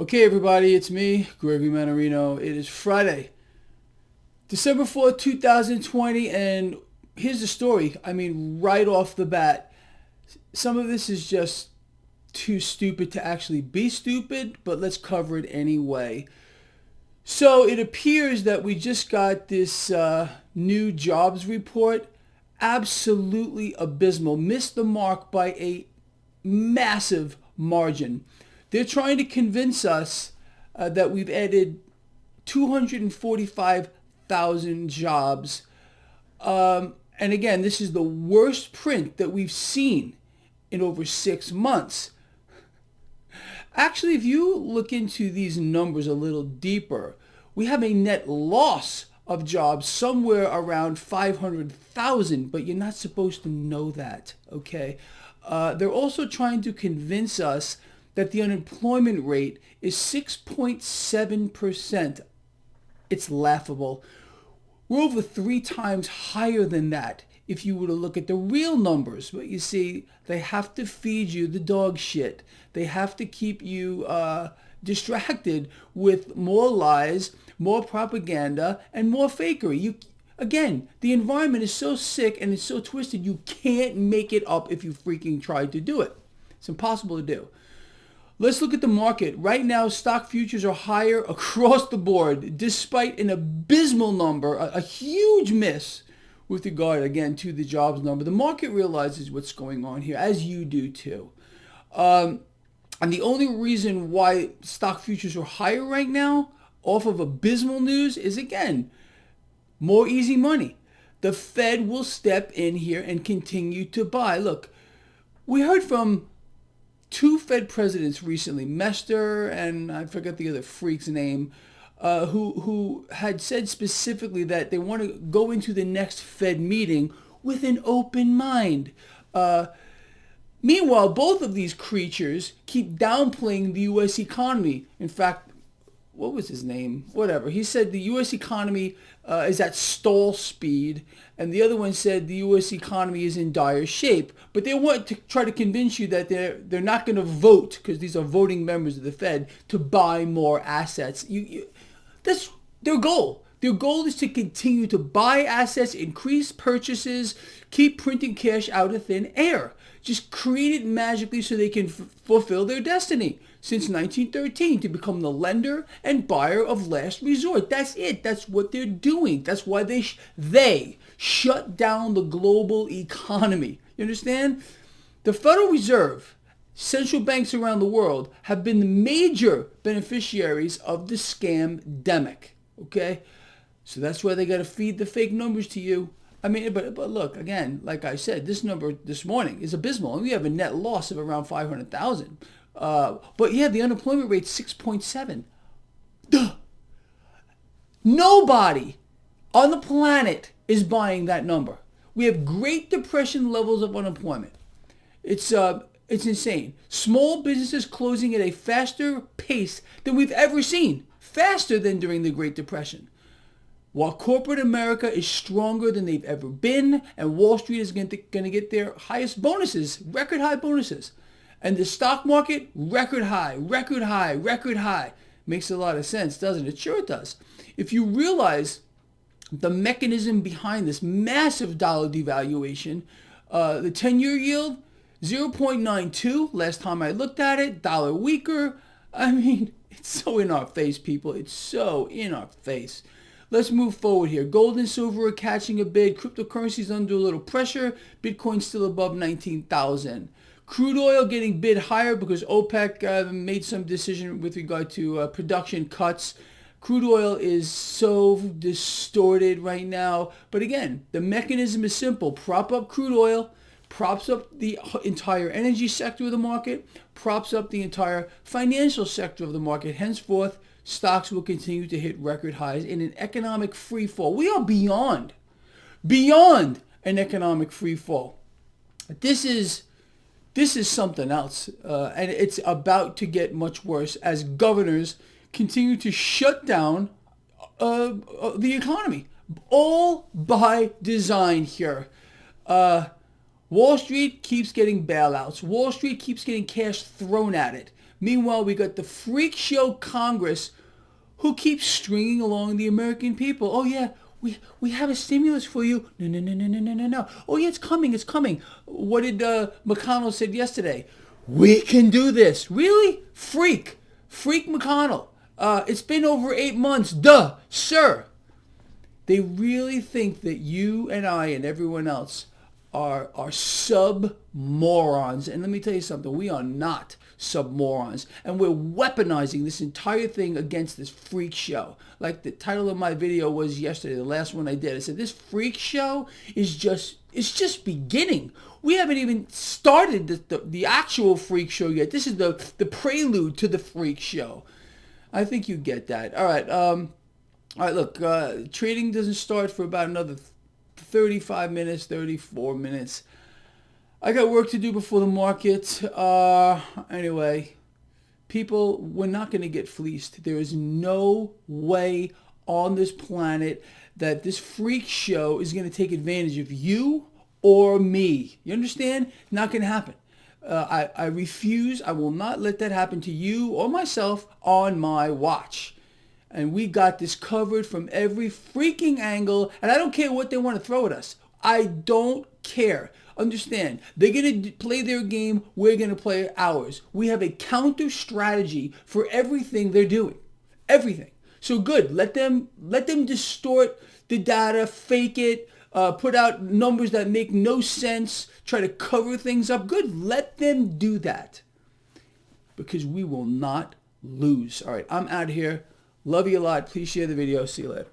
Okay, everybody, it's me, Gregory Mannarino. It is Friday, December 4th, 2020, and here's the story. Right off the bat, some of this is just too stupid to actually be stupid, but let's cover it anyway. So it appears that we just got this new jobs report. Absolutely abysmal. Missed the mark by a massive margin. They're trying to convince us that we've added 245,000 jobs. And again, this is the worst print that we've seen in over 6 months. Actually, if you look into these numbers a little deeper, we have a net loss of jobs somewhere around 500,000, but you're not supposed to know that, okay? They're also trying to convince us that the unemployment rate is 6.7%. It's laughable. We're over 3 times higher than that if you were to look at the real numbers. But you see, they have to feed you the dog shit. They have to keep you distracted with more lies, more propaganda, and more fakery. Again, the environment is so sick and it's so twisted, you can't make it up if you freaking try to do it. It's impossible to do. Let's look at the market. Right now, stock futures are higher across the board, despite an abysmal number, a huge miss with regard, again, to the jobs number. The market realizes what's going on here, as you do too. And the only reason why stock futures are higher right now, off of abysmal news, is, again, more easy money. The Fed will step in here and continue to buy. Look, we heard from 2 Fed presidents recently, Mester and I forget the other freak's name, who had said specifically that they want to go into the next Fed meeting with an open mind. Meanwhile, both of these creatures keep downplaying the U.S. economy. In fact, what was his name? Whatever. He said the U.S. economy is at stall speed, and the other one said the U.S. economy is in dire shape. But they want to try to convince you that they're not going to vote, because these are voting members of the Fed, to buy more assets. That's their goal. Their goal is to continue to buy assets, increase purchases, keep printing cash out of thin air. Just create it magically so they can fulfill their destiny. Since 1913, to become the lender and buyer of last resort. That's it. That's what they're doing. That's why they shut down the global economy. You understand? The Federal Reserve, central banks around the world, have been the major beneficiaries of the scam-demic. Okay? So that's why they got to feed the fake numbers to you. But look, again, like I said, this number this morning is abysmal. And we have a net loss of around 500,000. But yeah, the unemployment rate's 6.7. Duh. Nobody on the planet is buying that number. We have Great Depression levels of unemployment. It's insane. Small businesses closing at a faster pace than we've ever seen. Faster than during the Great Depression. While corporate America is stronger than they've ever been, and Wall Street is going to get their highest bonuses, record high bonuses. And the stock market, record high, record high, record high. Makes a lot of sense, doesn't it? Sure it does. If you realize the mechanism behind this massive dollar devaluation, the 10-year yield, 0.92, last time I looked at it, dollar weaker. It's so in our face, people. It's so in our face. Let's move forward here. Gold and silver are catching a bid. Cryptocurrencies under a little pressure. Bitcoin still above 19,000. Crude oil getting bid higher because OPEC made some decision with regard to production cuts. Crude oil is so distorted right now. But again, the mechanism is simple. Prop up crude oil, props up the entire energy sector of the market, props up the entire financial sector of the market. Henceforth, stocks will continue to hit record highs in an economic free fall. We are beyond an economic free fall. This is something else, and it's about to get much worse as governors continue to shut down the economy, all by design here. Wall Street keeps getting bailouts. Wall Street keeps getting cash thrown at it. Meanwhile, we got the freak show Congress who keeps stringing along the American people. Oh yeah, we have a stimulus for you. No, no, no, no, no, no, no, no. Oh yeah, it's coming, it's coming. What did McConnell said yesterday? We can do this. Really? Freak McConnell. It's been over 8 months. Duh, sir. They really think that you and I and everyone else are sub-morons. And let me tell you something. We are not sub-morons. And we're weaponizing this entire thing against this freak show. Like the title of my video was yesterday, the last one I did. I said, this freak show is just beginning. We haven't even started the actual freak show yet. This is the prelude to the freak show. I think you get that. All right, look, trading doesn't start for about another 35 minutes, 34 minutes. I got work to do before the market. Anyway, people, we're not going to get fleeced. There is no way on this planet that this freak show is going to take advantage of you or me. You understand? Not going to happen. I refuse. I will not let that happen to you or myself on my watch. And we got this covered from every freaking angle. And I don't care what they want to throw at us. I don't care. Understand, they're going to play their game. We're going to play ours. We have a counter strategy for everything they're doing. Everything. So good. Let them distort the data, fake it, put out numbers that make no sense, try to cover things up. Good. Let them do that. Because we will not lose. All right, I'm out of here. Love you a lot. Please share the video. See you later.